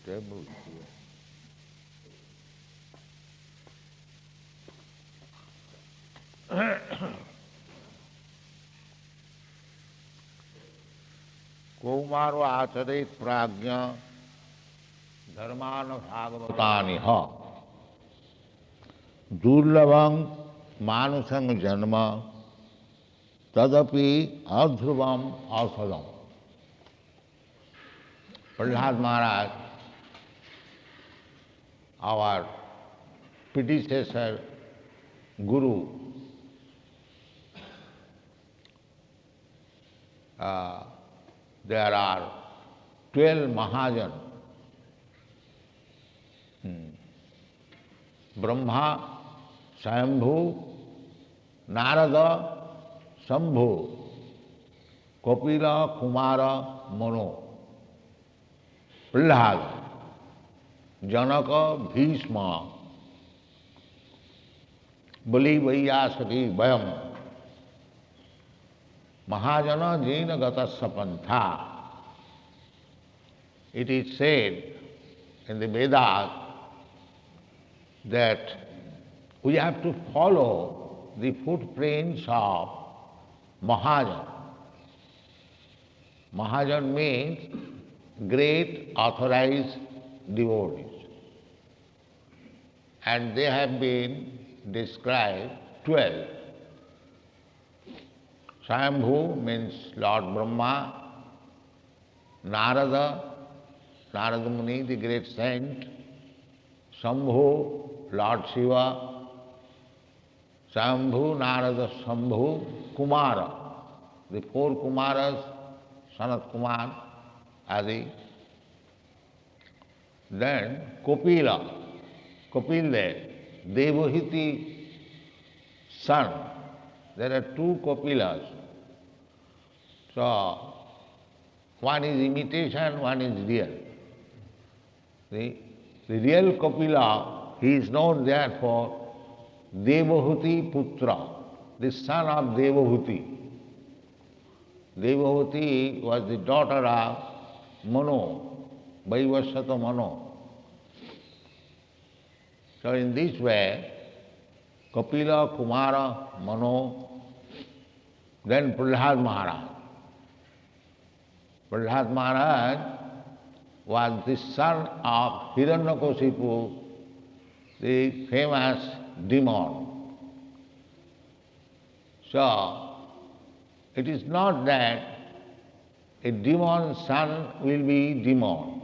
Table here. कौमारो आचरित प्राज्ञ धर्मान भागवतानि ह दुर्लभं मानुषं जन्म तदपि अध्रुवम औषधम. Prahlad Maharaj, our predecessor guru, there are 12 Mahajan. Brahma, Swayambhu, Narada, Shambhu, Kapila, Kumara, Mano, Prahlad, Janaka, Bhishma, Bali, Vaiyasaki, Vayam, Mahajana, Jaina, Gatasya Pantha. It is said in the Vedas that we have to follow the footprints of Mahajan. Mahajan means great authorized devotees. And they have been described 12. Swayambhu means Lord Brahma, Narada, Narada Muni, the great saint, Shambhu, Lord Shiva, Swayambhu, Narada, Shambhu, Kumara, the 4 Kumaras, Sanat Kumar, Adi. Then Kapila, Kapil, Devahiti son. There are 2 Kapilas. So, one is imitation, one is real. The real Kapila, he is known therefore Devahuti Putra, the son of Devahuti. Devahuti was the daughter of Mano, Vaivasvata Mano. So in this way, Kapila, Kumara, Mano, then Prahlad Maharaj. Prahlad Maharaj was the son of Hiranyakashipu, the famous demon. So, it is not that a demon's son will be demon.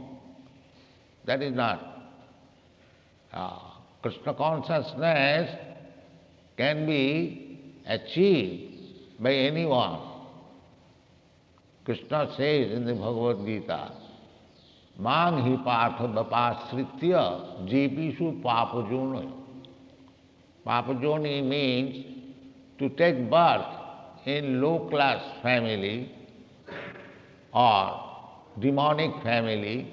That is not. Krishna consciousness can be achieved by anyone. Krishna says in the Bhagavad Gita, Mang hi partha vapasritya jepishu papajoni. Papajoni means to take birth in low-class family or demonic family.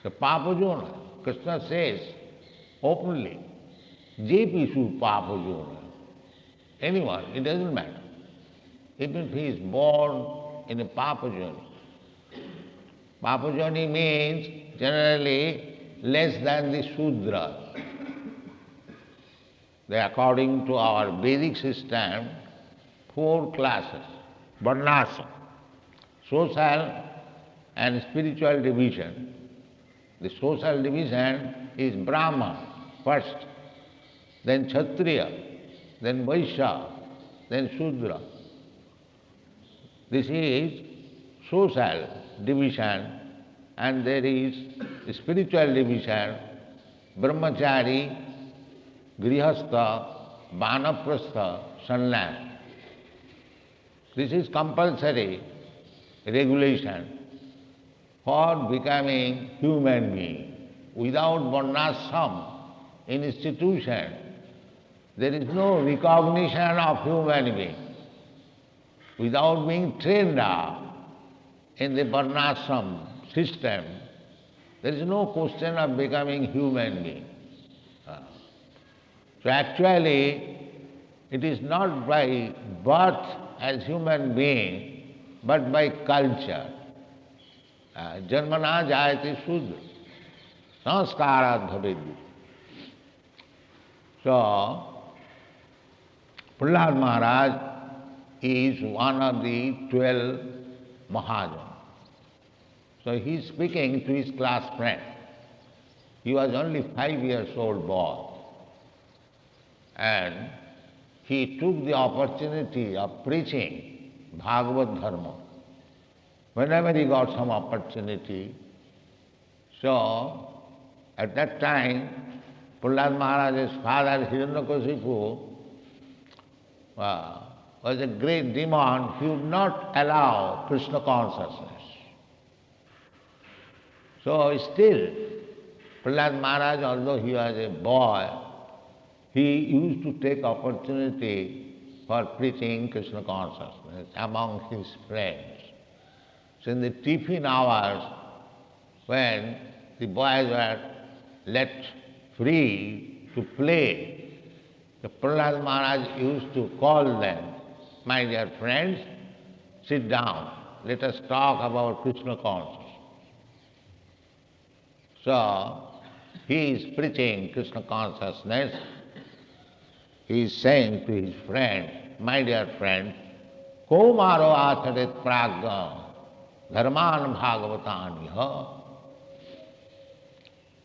So Papajona, Krishna says openly, jepishu papajona. Anyone, it doesn't matter. Even if he is born in a papajoni. Papajoni means generally less than the Shudras. They, according to our Vedic system, 4 classes, Varnasa, social and spiritual division. The social division is Brahman first, then Kshatriya, then Vaishya, then Shudra. This is social division, and there is spiritual division, Brahmachari, Grihastha, Vanaprastha, Sannyas. This is compulsory regulation for becoming human being. Without Varnashram institution, there is no recognition of human being. Without being trained up in the Varnashram system, there is no question of becoming human being. So actually, it is not by birth as human being, but by culture. Janmana jayate Shudra, sanskarat bhavedvi. So, Prahlad Maharaj is one of the 12 Mahajans. So he is speaking to his class friend. He was only 5 years old boy. And he took the opportunity of preaching Bhagavad Dharma whenever he got some opportunity. So, at that time, Prahlad Maharaj's father, Hiranyakashipu, was a great demon. He would not allow Krishna consciousness. So still, Prahlad Maharaj, although he was a boy, he used to take opportunity for preaching Krishna consciousness among his friends. So in the tiffin hours, when the boys were let free to play, the Prahlad Maharaj used to call them, "My dear friends, sit down, let us talk about Krishna consciousness." So, he is preaching Krishna consciousness. He is saying to his friend, "My dear friend, Komaro acharit pragya dharman bhagavataniha."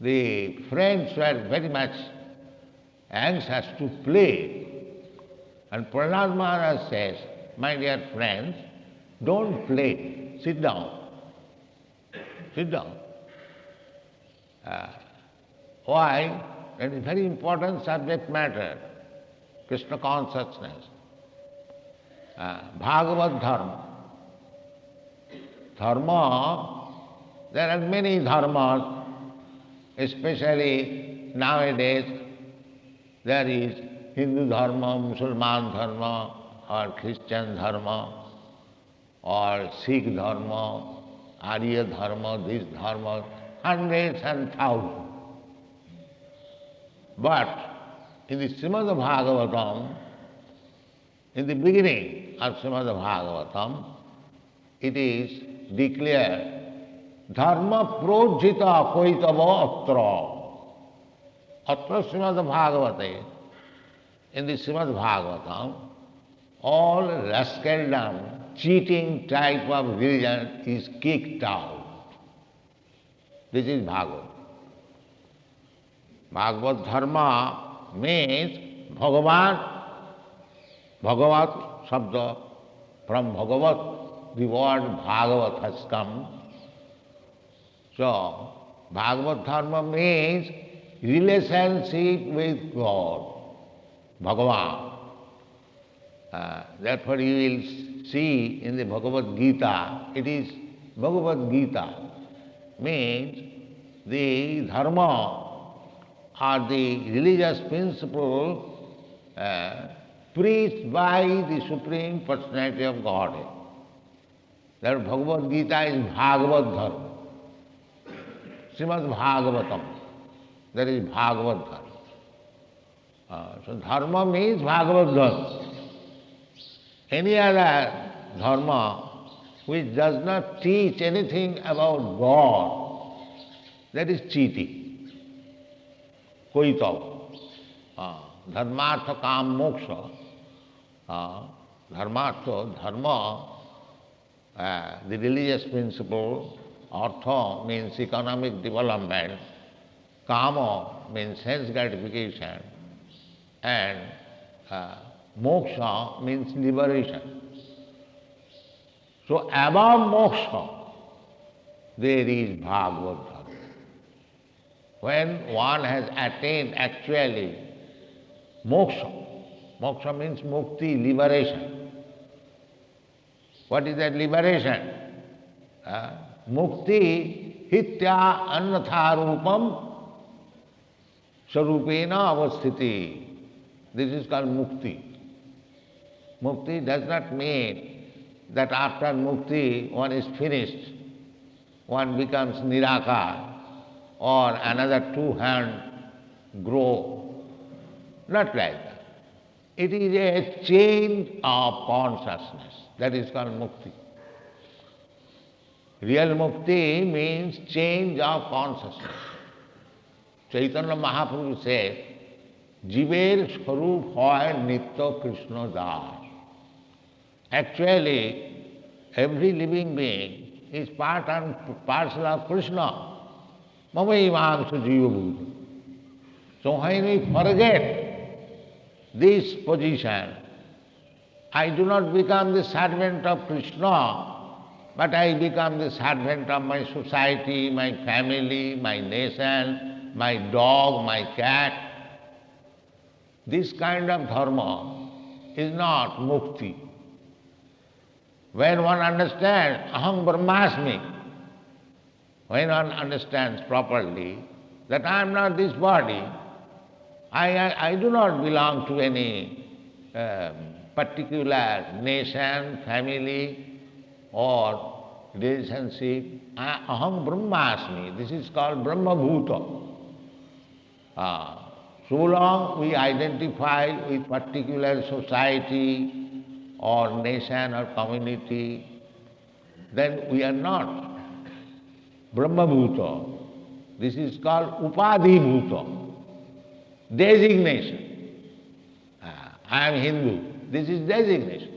The friends were very much anxious to play. And Prahlad Maharaj says, "My dear friends, don't play, sit down. Sit down." Why? That is very important subject matter, Krishna consciousness. Bhagavad Dharma. Dharma, there are many dharmas, especially nowadays there is Hindu dharma, Musalman dharma, or Christian dharma, or Sikh dharma, Arya dharma, this dharma, hundreds and thousands. But in the Srimad Bhagavatam, in the beginning of Srimad Bhagavatam, it is declared, Dharma projita koitava atra. Atra Srimad Bhagavate. In the Srimad Bhagavatam, all rascaldom, cheating type of religion is kicked out. This is Bhagavad. Bhagavad Dharma means Bhagavan, Bhagavat Shabda, from Bhagavat, the word Bhagavat has come. So, Bhagavad Dharma means relationship with God, Bhagavan. Therefore you will see in the Bhagavad Gita, it is Bhagavad Gita, means the dharma or the religious principle preached by the Supreme Personality of Godhead. That Bhagavad Gita is Bhagavad Dharma. Srimad Bhagavatam, that is Bhagavad Dharma. So dharma means Bhagavad Dharma. Any other dharma which does not teach anything about God, that is cheating. Koitav. Dharmartha kam moksha. Dharmartha, dharma, the religious principle. Artha means economic development. Kama means sense gratification. And moksha means liberation. So above moksha, there is Bhagavad Dharma. When one has attained actually moksha, moksha means mukti, liberation. What is that liberation? Mukti hitya annatha rupam sarupena avasthiti. This is called mukti. Mukti does not mean that after mukti one is finished, one becomes nirakar or another two hands grow. Not like that. It is a change of consciousness. That is called mukti. Real mukti means change of consciousness. Chaitanya Mahaprabhu said, Jiver Swarup hoy Nitya Krishna Das. Actually, every living being is part and parcel of Krishna. Mamai Mamsa Jiva Bhuta. So when we forget this position, I do not become the servant of Krishna, but I become the servant of my society, my family, my nation, my dog, my cat. This kind of dharma is not mukti. When one understands aham brahmasmi, when one understands properly that I am not this body, I do not belong to any particular nation, family or relationship. Aham brahmasmi, this is called brahma bhuta. So long we identify with particular society or nation or community, then we are not brahma bhuta. This is called upadhi bhuta, designation. I am Hindu, this is designation.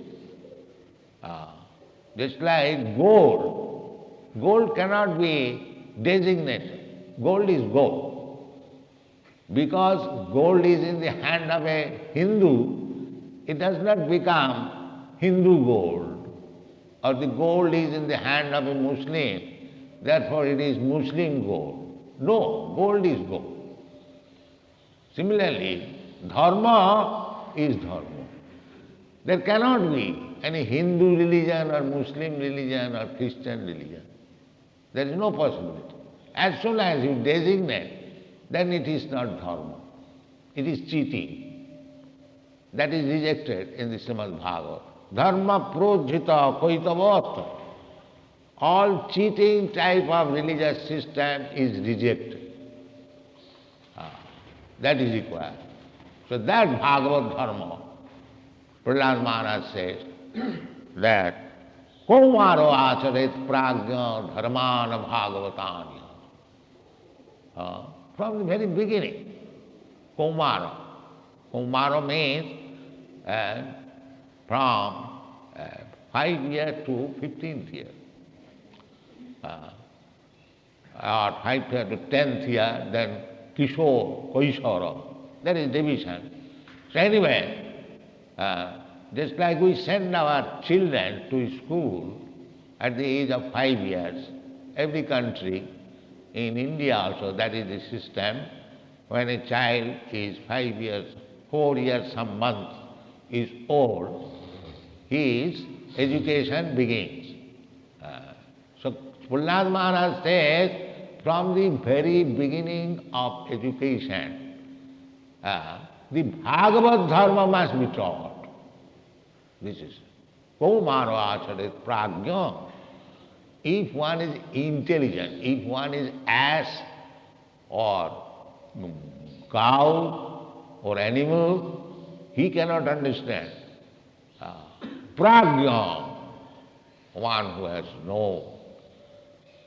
Just like gold. Gold cannot be designated. Gold is gold. Because gold is in the hand of a Hindu, it does not become Hindu gold. Or the gold is in the hand of a Muslim, therefore it is Muslim gold. No, gold is gold. Similarly, dharma is dharma. There cannot be any Hindu religion or Muslim religion or Christian religion. There is no possibility. As soon as you designate, then it is not dharma. It is cheating. That is rejected in the Srimad Bhagavad. Dharma projita koitavat. All cheating type of religious system is rejected. That is required. So that Bhagavad Dharma, Prahlad Maharaj says that Kaumaro acharet prajna dharmana bhagavatanya. From the very beginning, Kaumara. Kaumara means from 5 years to 15th year. Or 5th year to 10th year, then Kishore, Kaishara. That is division. So anyway, just like we send our children to school at the age of 5 years, every country, in India also, that is the system. When a child is 5 years, 4 years, some months is old, his education begins. So Prahlad Maharaj says, from the very beginning of education, the Bhagavad Dharma must be taught. This is Kaumaro acharet prajna. If one is intelligent, if one is ass or cow or animal, he cannot understand. Prajna, one who has known,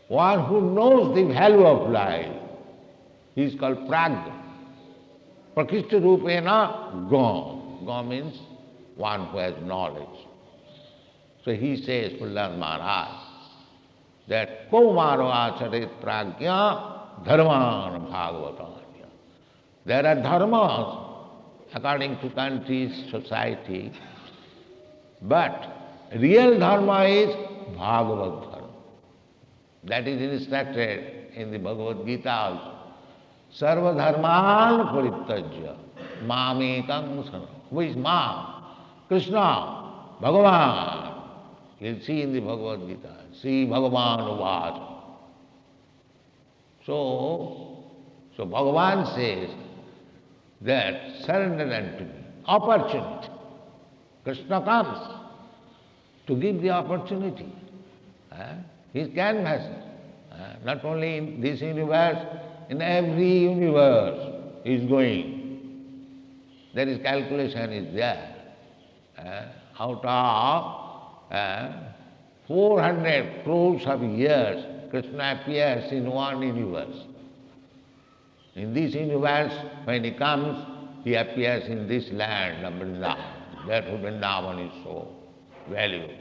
one who knows the value of life, he is called prajna. Prakishta rupena gam. Gam means one who has knowledge. So he says, Prahlad Maharaj, that Kaumaro acharet prajna dharman bhagavatanya. There are dharmas according to countries, society, but real dharma is Bhagavad dharma. That is instructed in the Bhagavad Gita also. Sarva dharman parityajya mamekam sana. Who is Mam? Krishna, Bhagavan. You'll see in the Bhagavad Gita. See Bhagavan Uvacha. So Bhagavan says that surrender unto me. Opportunity. Krishna comes to give the opportunity. He is canvassing. Not only in this universe, in every universe he is going. There is calculation is there. Out of 400 crores of years, Krishna appears in one universe. In this universe, when he comes, he appears in this land of Vrindavan. Therefore Vrindavan is so valuable.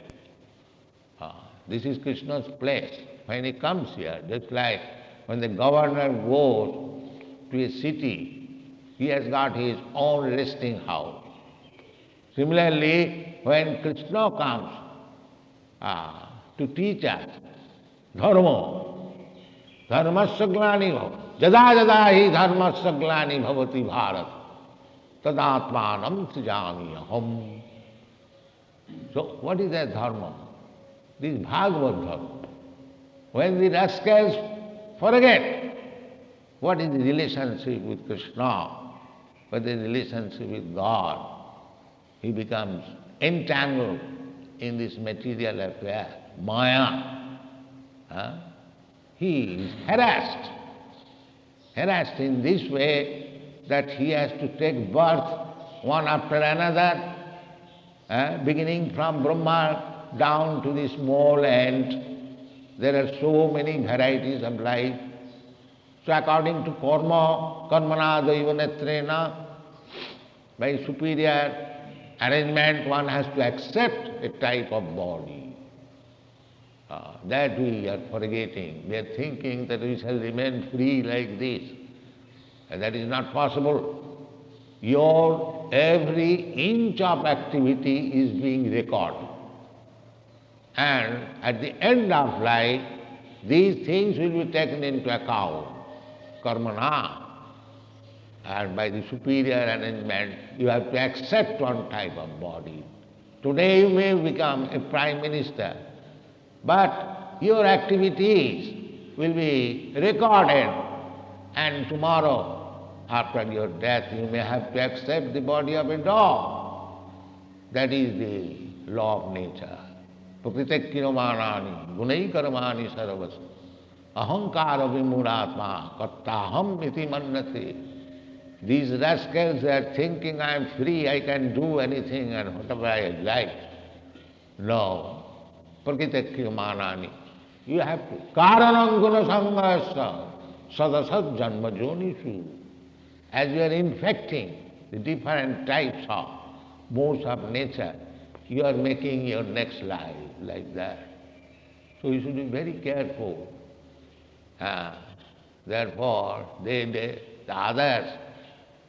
This is Krishna's place. When he comes here, just like when the governor goes to a city, he has got his own resting house. Similarly, when Krishna comes to teach us dharma, dharmasya glani bhavati, jada jada hi dharmasya glani bhavati bharat, tadatmanam srijami aham. So what is that dharma? This is Bhagavad dharma. When the rascals forget what is the relationship with Krishna, what is the relationship with God, he becomes entangled in this material affair, Maya. He is harassed in this way that he has to take birth one after another, beginning from Brahma down to the small ant. There are so many varieties of life. So according to karma, karmana daivanetrena, by superior arrangement, one has to accept a type of body. That we are forgetting. We are thinking that we shall remain free like this. And that is not possible. Your every inch of activity is being recorded. And at the end of life, these things will be taken into account. Karmana. And by the superior arrangement, you have to accept one type of body. Today you may become a prime minister, but your activities will be recorded, and tomorrow, after your death, you may have to accept the body of a dog. That is the law of nature. Prakriti kiromanani, gunai karmani sarvas, ahankara vimuratma, kattaham iti mannate. These rascals are thinking, I am free, I can do anything and whatever I like. No. Prakriti kiromanani. You have to. Karanam guna sanghasa, sadasat janma jonishu. As you are infecting the different types of modes of nature, you are making your next life like that. So you should be very careful. Therefore, the others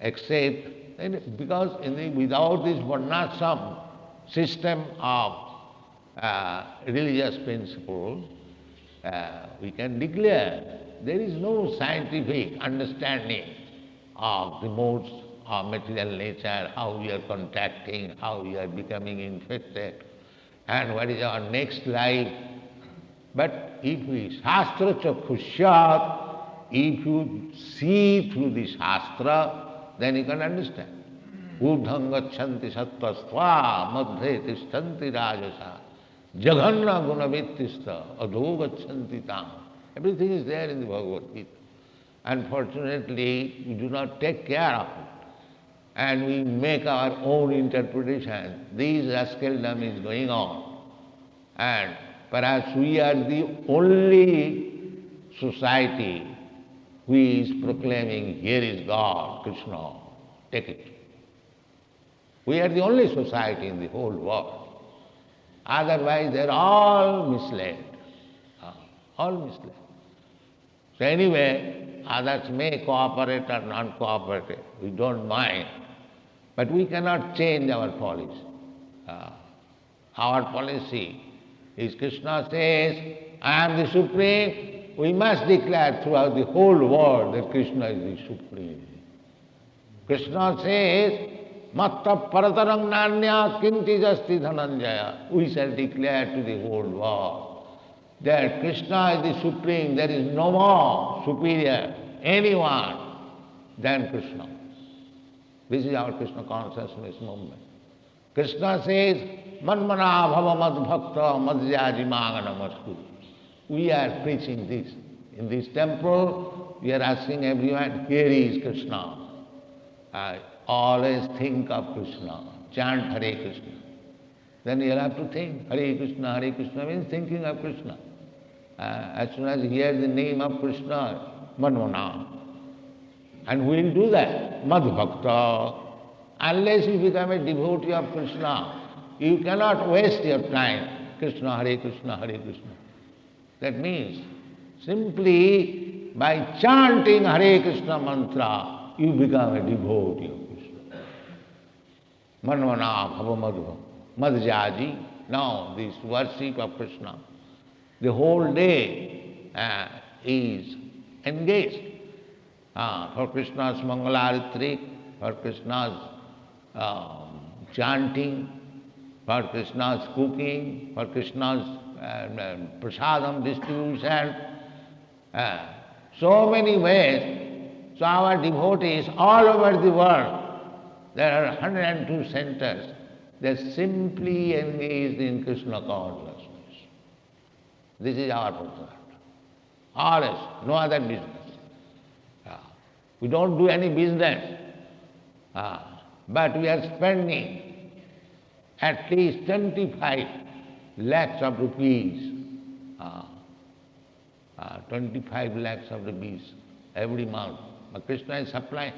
accept, because without this varnashram system of religious principles, we can declare there is no scientific understanding of the modes of material nature, how we are contracting, how we are becoming infected, and what is our next life. But if we shastra chakshusyat, if you see through the shastra, then you can understand. Urdham gachanti sattvastva madhye tishtanti rajasa jaghanna gunavittista adho gachanti tam. Everything is there in the Bhagavad Gita. Unfortunately, we do not take care of it. And we make our own interpretation. This rascaldom is going on. And perhaps we are the only society who is proclaiming, here is God, Krishna, take it. We are the only society in the whole world. Otherwise, they are all misled. All misled. So anyway, others may cooperate or not cooperate, we don't mind. But we cannot change our policy. Our policy is, Krishna says, I am the Supreme. We must declare throughout the whole world that Krishna is the Supreme. Krishna says, Matta paratarang nanya kinti jasti dhananjaya. We shall declare to the whole world that Krishna is the Supreme, there is no more superior, anyone than Krishna. This is our Krishna consciousness movement. Krishna says, Manmana bhava mad bhakta madhyaji maganamastu. We are preaching this. In this temple, we are asking everyone, here is Krishna. Always think of Krishna, chant Hare Krishna. then he'll have to think. Hare Krishna means thinking of Krishna. As soon as he hears the name of Krishna, Manvana. And who will do that? Madhbhakta. Unless you become a devotee of Krishna, you cannot waste your time. Krishna, Hare Krishna, Hare Krishna. That means simply by chanting Hare Krishna mantra, you become a devotee of Krishna. Manvana bhava madhva. Madhyaji. Now this worship of Krishna, the whole day is engaged for Krishna's Mangalaritri, for Krishna's chanting, for Krishna's cooking, for Krishna's prasadam distribution, so many ways. So our devotees all over the world, there are 102 centers, they are simply engaged in Krishna consciousness. This is our Prabhupada. Always, no other business. We don't do any business, but we are spending at least 25 lakhs of rupees, 25 lakhs of rupees every month. But Krishna is supplying.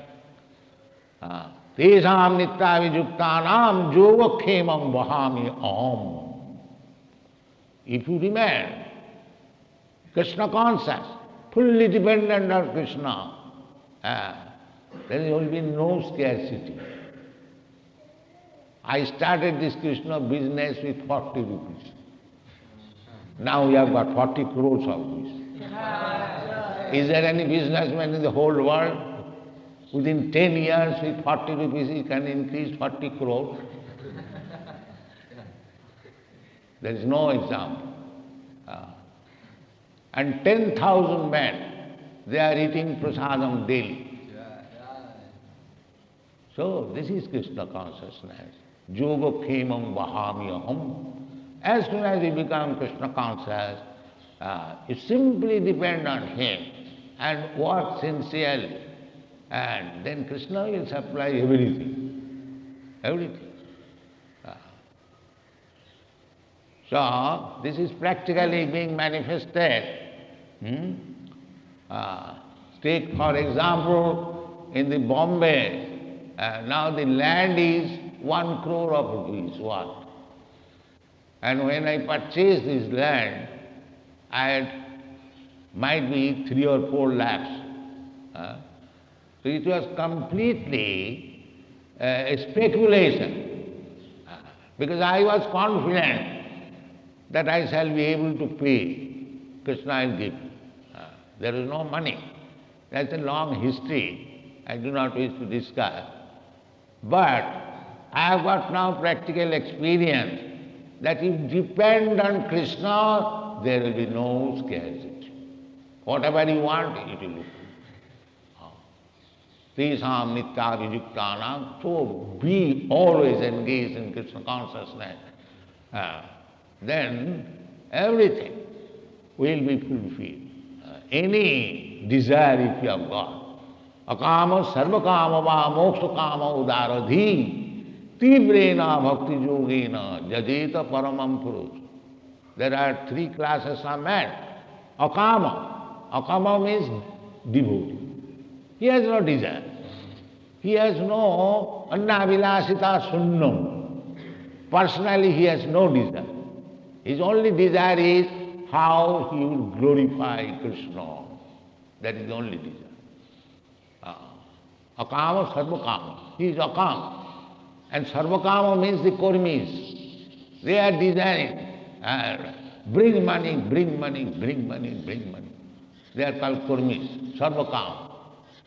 Tesam nityavijuktanam yogakhemam vahami aham. If you remain Krishna conscious, fully dependent on Krishna, there will be no scarcity. I started this Krishna business with 40 rupees. Now we have got 40 crores of rupees. Is there any businessman in the whole world? Within 10 years with 40 rupees he can increase 40 crores. There is no example. And 10,000 men, they are eating prasadam daily. So this is Krishna consciousness. Yoga khemam vahamyaham. As soon as you become Krishna conscious, you simply depend on him and work sincerely. And then Krishna will supply everything. Everything. So this is practically being manifested. Take for example, in the Bombay, now the land is 1 crore of rupees worth. And when I purchased this land, I had might be 3 or 4 lakhs. So it was completely a speculation, because I was confident that I shall be able to pay. Krishna will give. There is no money. That's a long history. I do not wish to discuss. But I have got now practical experience that if you depend on Krishna, there will be no scarcity. Whatever you want, it will be. Tesam nityavijuktanam. So be always engaged in Krishna consciousness. Then everything will be fulfilled. Any desire if you have got. Akama sarvakama va moksha kama udaradhi tivrena bhakti yogena jajeta paramam purush. There are 3 classes of men. Akama. Akama means devotee. He has no desire. He has no annavilasita sunnam. Personally he has no desire. His only desire is how he will glorify Krishna. That is the only desire. Akama, sarvakama. He is akama. And sarvakama means the kurmis. They are desiring, bring money, bring money, bring money, bring money. They are called kurmis, sarvakama.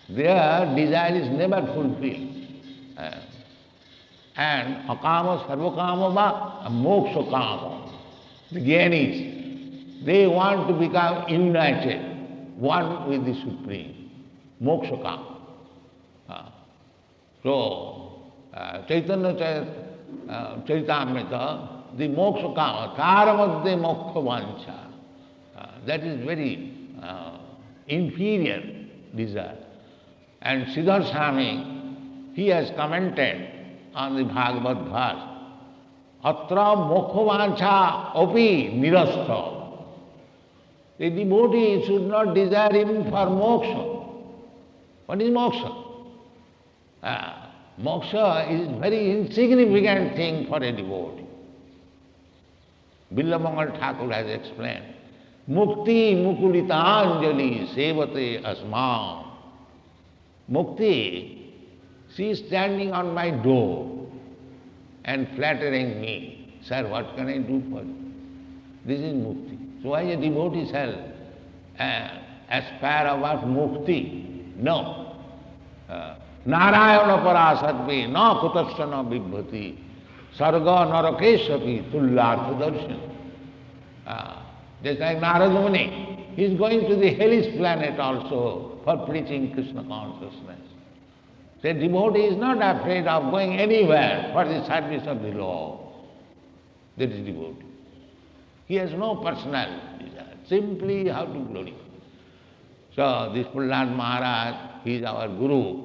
Their desire is never fulfilled. And akama, sarvakama va moksha kama. The jnanis, they want to become united, one with the Supreme, moksha kama. So, Chaitanya Charitamrita, the moksha kama, taramadde moksha vancha, that is very inferior desire. And Siddhar Swami, he has commented on the Bhagavad verse, atra mokkhavancha api nirastha. The devotee should not desire even for moksha. What is moksha? Moksha is very insignificant thing for a devotee. Billamangal Thakur has explained, Mukti mukulitanjali sevate asmam. Mukti, she is standing on my door and flattering me. Sir, what can I do for you? This is mukti. So why a devotee shall aspire about mukti? No. Narayana parasatve na kutasya na bibhati sarga narakeshapi tullartha darshan. Just like Narada Muni, he is going to the hellish planet also for preaching Krishna consciousness. The devotee is not afraid of going anywhere for the service of the Lord. That is devotee. He has no personal desire, simply how to glorify. So this Prahlad Maharaj, he is our Guru.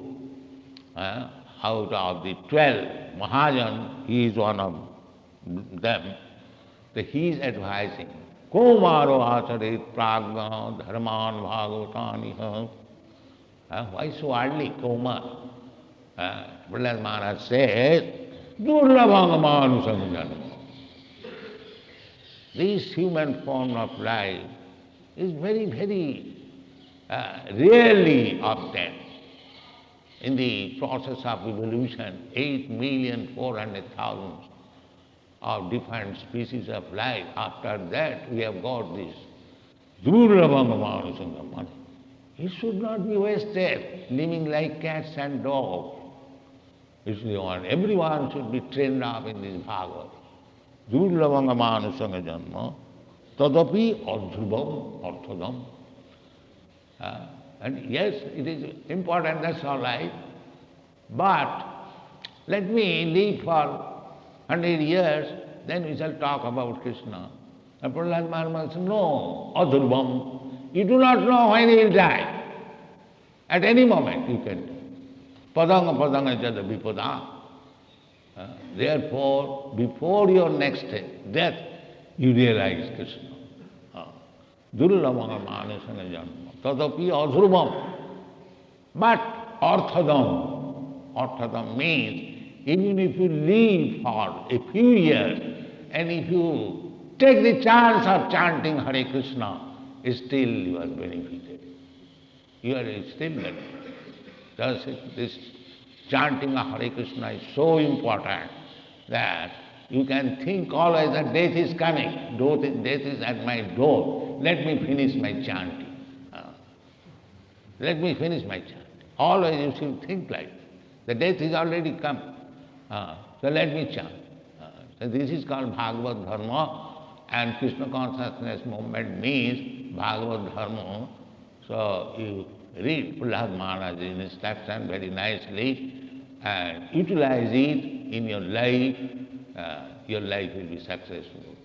Out of the 12 Mahajan, he is one of them. So he is advising, Komaro acharit pragna dharman bhagavatani. Why so early, Komar? Prahlad Maharaj says, Durlabhangamanusangana. This human form of life is very, very rarely obtained. In the process of evolution, 8,400,000 of different species of life. After that, we have got this Durlabhangamanusangana. It should not be wasted, living like cats and dogs. Everyone should be trained up in this Bhagavad. Durlabhangamanusanga janma tadapi adhrubam arthadam. And yes, it is important, that's all right. But let me live for 100 years, then we shall talk about Krishna. And Prahlad Maharaj said, no, adhrubam. You do not know when he will die. At any moment you can die. Padanga padanga jada vipada. Therefore, before your next death, you realize Krishna. Durlabhangamanusanga janma tadapi adhrubam. But arthadam means even if you live for a few years and if you take the chance of chanting Hare Krishna, still you are benefited. You are still benefited. Thus this chanting of Hare Krishna is so important that you can think always that death is coming, death is at my door, let me finish my chanting. Let me finish my chanting. Always you should think like that. The death is already come. So let me chant. So this is called Bhagavad Dharma, and Krishna consciousness movement means Bhagavad Dharma. So you read Prahlad Maharaj's instruction very nicely and utilize it in your life will be successful.